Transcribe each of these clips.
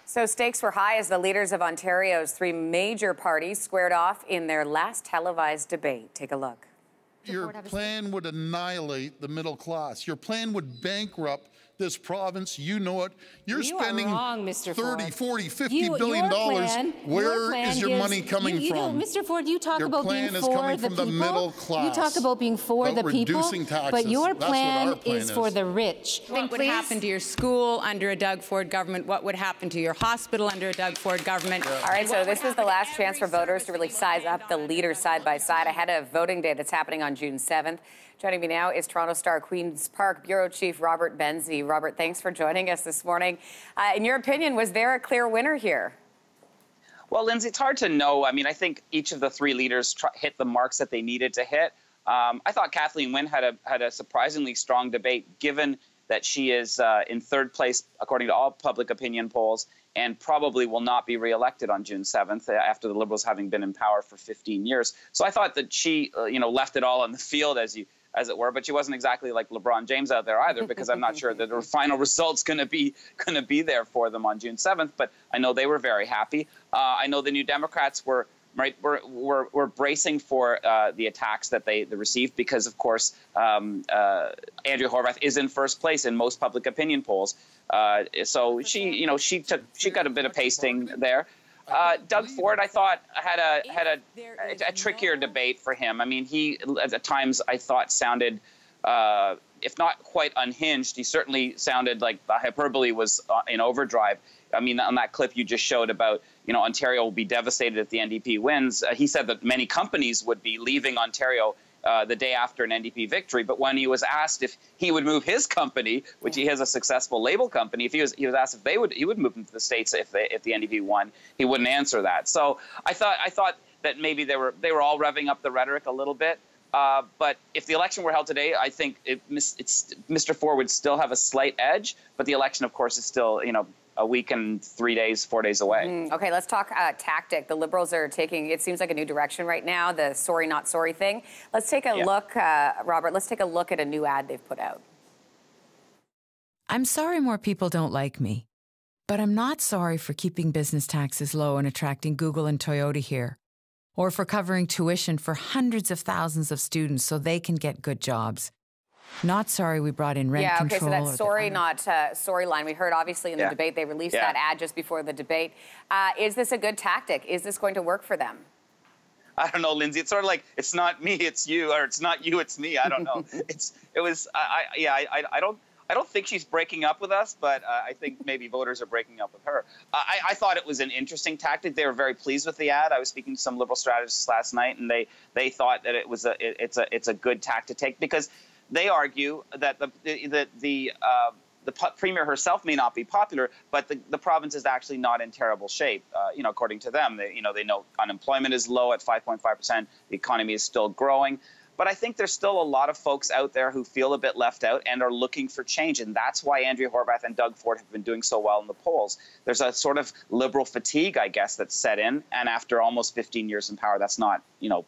So stakes were high as the leaders of Ontario's three major parties squared off in their last televised debate. Take a look. Your plan would annihilate the middle class. Your plan would bankrupt this province. You know it. You're spending wrong, Mr. 30, Ford. 40, $50 billion. Where is your money coming from? Mr. Ford, you talk your about being plan is for coming the from people. The middle class. You talk about being for the people, taxes. but your That's plan, what our plan is for the rich. What would happen to your school under a Doug Ford government? What would happen to your hospital under a Doug Ford government? All right, so this was the last chance for voters to really size up the leaders side by side ahead of voting day that's happening on June 7th. Joining me now is Toronto Star Queen's Park Bureau Chief Robert Benzie. Robert, thanks for joining us this morning. In your opinion, was there a clear winner here? Well, Lindsey, it's hard to know. I mean, I think each of the three leaders hit the marks that they needed to hit. I thought Kathleen Wynne had a surprisingly strong debate, given that she is in third place, according to all public opinion polls, and probably will not be reelected on June 7th after the Liberals having been in power for 15 years. So I thought that she, left it all on the field, as it were, but she wasn't exactly like LeBron James out there either, because I'm not sure that the final result's going to be there for them on June 7th. But I know they were very happy. I know the New Democrats were bracing for the attacks that they received because, of course, Andrea Horwath is in first place in most public opinion polls. So she got a bit of pasting there. Doug Ford, I thought, had a trickier debate for him. I mean, he at times I thought sounded, if not quite unhinged, he certainly sounded like the hyperbole was in overdrive. I mean, on that clip you just showed about, Ontario will be devastated if the NDP wins. He said that many companies would be leaving Ontario the day after an NDP victory. But when he was asked if he would move his company, which he has a successful label company, if he was asked if he would move into the States if the NDP won, he wouldn't answer that. So I thought that maybe they were all revving up the rhetoric a little bit. But if the election were held today, I think Mr. Ford would still have a slight edge. But the election, of course, is still, a week and 4 days away. Okay, let's talk tactic. The Liberals are taking, it seems like a new direction right now, the sorry, not sorry thing. Let's take a look, Robert, let's take a look at a new ad they've put out. I'm sorry more people don't like me, but I'm not sorry for keeping business taxes low and attracting Google and Toyota here, or for covering tuition for hundreds of thousands of students so they can get good jobs. Not sorry we brought in rent control. Yeah, okay, so that sorry, not sorry line. We heard, obviously, in the debate, they released that ad just before the debate. Is this a good tactic? Is this going to work for them? I don't know, Lindsey. It's sort of like, it's not me, it's you, or it's not you, it's me. I don't know. I don't think she's breaking up with us, but I think maybe voters are breaking up with her. I thought it was an interesting tactic. They were very pleased with the ad. I was speaking to some Liberal strategists last night, and they thought that it's a good tack to take, because they argue that the Premier herself may not be popular, but the province is actually not in terrible shape. According to them, they know unemployment is low at 5.5%. The economy is still growing. But I think there's still a lot of folks out there who feel a bit left out and are looking for change. And that's why Andrea Horwath and Doug Ford have been doing so well in the polls. There's a sort of Liberal fatigue, I guess, that's set in. And after almost 15 years in power, that's not,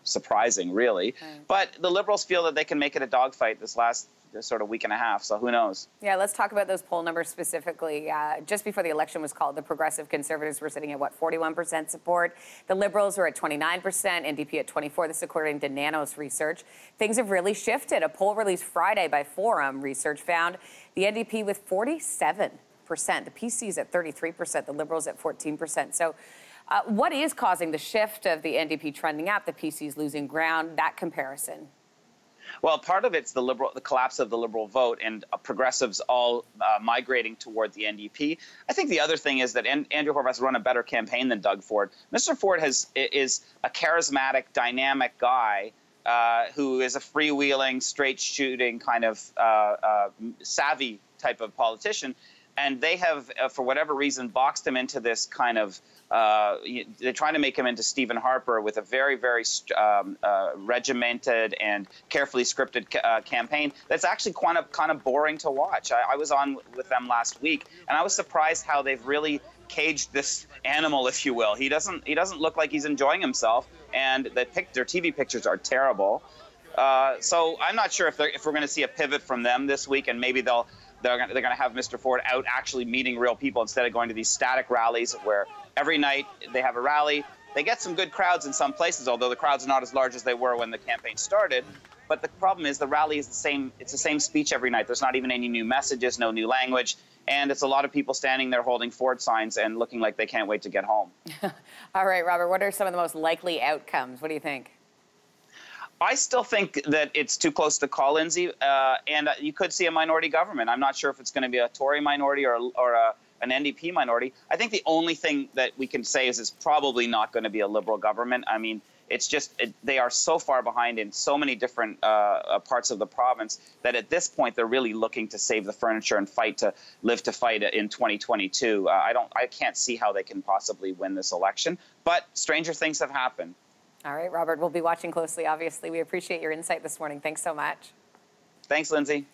surprising, really. But the Liberals feel that they can make it a dogfight this last sort of week and a half. So who knows? Yeah, let's talk about those poll numbers specifically. Just before the election was called, the Progressive Conservatives were sitting at, 41% support. The Liberals were at 29%, NDP at 24%. This is according to Nanos research. Things have really shifted. A poll released Friday by Forum Research found the NDP with 47%. The PC's at 33%, the Liberals at 14%. So what is causing the shift of the NDP trending up, the PC's losing ground, that comparison? Well, part of it's the collapse of the Liberal vote and progressives all migrating toward the NDP. I think the other thing is that Andrea Horwath has run a better campaign than Doug Ford. Mr. Ford is a charismatic, dynamic guy who is a freewheeling, straight-shooting kind of savvy type of politician. And they have, for whatever reason, boxed him into this kind of they're trying to make him into Stephen Harper with a very, very regimented and carefully scripted campaign that's actually kind of boring to watch. I was on with them last week, and I was surprised how they've really caged this animal, if you will. He doesn't look like he's enjoying himself, and their TV pictures are terrible. So I'm not sure if we're going to see a pivot from them this week, and maybe they'll they're going to have Mr. Ford out actually meeting real people instead of going to these static rallies where every night they have a rally. They get some good crowds in some places, although the crowds are not as large as they were when the campaign started. But the problem is the rally is the same. It's the same speech every night. There's not even any new messages, no new language. And it's a lot of people standing there holding Ford signs and looking like they can't wait to get home. All right, Robert, what are some of the most likely outcomes? What do you think? I still think that it's too close to call, Lindsey, and you could see a minority government. I'm not sure if it's going to be a Tory minority or an NDP minority. I think the only thing that we can say is it's probably not going to be a Liberal government. I mean, it's just they are so far behind in so many different parts of the province that at this point they're really looking to save the furniture and live to fight in 2022. I can't see how they can possibly win this election, but stranger things have happened. All right, Robert, we'll be watching closely, obviously. We appreciate your insight this morning. Thanks so much. Thanks, Lindsey.